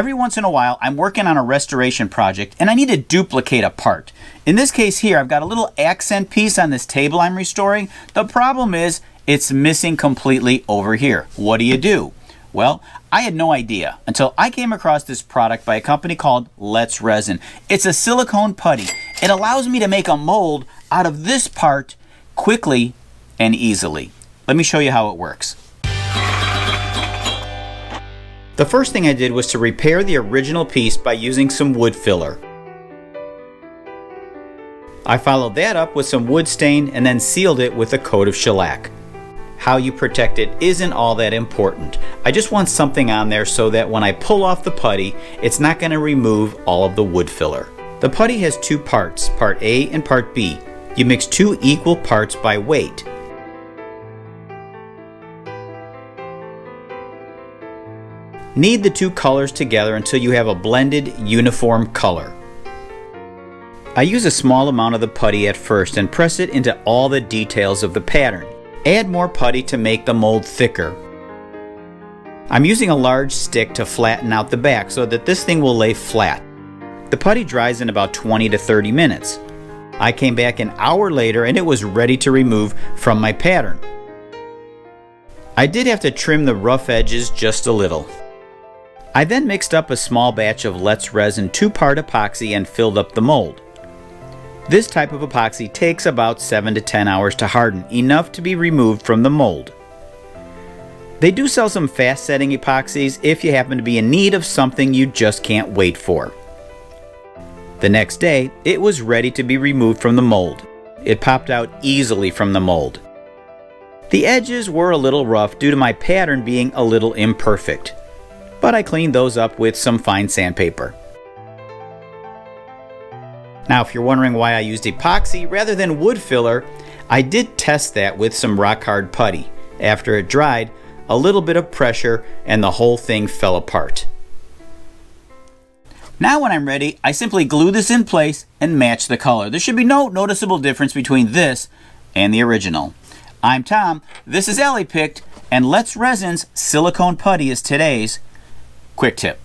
Every once in a while, I'm working on a restoration project and I need to duplicate a part. In this case here, I've got a little accent piece on this table I'm restoring. The problem is it's missing completely over here. What do? Well, I had no idea until I came across this product by a company called Resin. It's a silicone putty. It allows me to make a mold out of this part quickly and easily. Let me show you how it works. The first thing I did was to repair the original piece by using some wood filler. I followed that up with some wood stain and then sealed it with a coat of shellac. How you protect it isn't all that important. I just want something on there so that when I pull off the putty, it's not going to remove all of the wood filler. The putty has two parts, part A and part B. You mix 2 equal parts by weight. Knead the 2 colors together until you have a blended, uniform color. I use a small amount of the putty at first and press it into all the details of the pattern. Add more putty to make the mold thicker. I'm using a large stick to flatten out the back so that this thing will lay flat. The putty dries in about 20 to 30 minutes. I came back an hour later and it was ready to remove from my pattern. I did have to trim the rough edges just a little. I then mixed up a small batch of Resin 2-part epoxy and filled up the mold. This type of epoxy takes about 7 to 10 hours to harden, enough to be removed from the mold. They do sell some fast setting epoxies if you happen to be in need of something you just can't wait for. The next day, it was ready to be removed from the mold. It popped out easily from the mold. The edges were a little rough due to my pattern being a little imperfect, but I cleaned those up with some fine sandpaper. Now, if you're wondering why I used epoxy rather than wood filler, I did test that with some rock hard putty. After it dried, a little bit of pressure and the whole thing fell apart. Now when I'm ready, I simply glue this in place and match the color. There should be no noticeable difference between this and the original. I'm Tom, this is Alley Picked, and Resin's Silicone Putty is today's quick tip.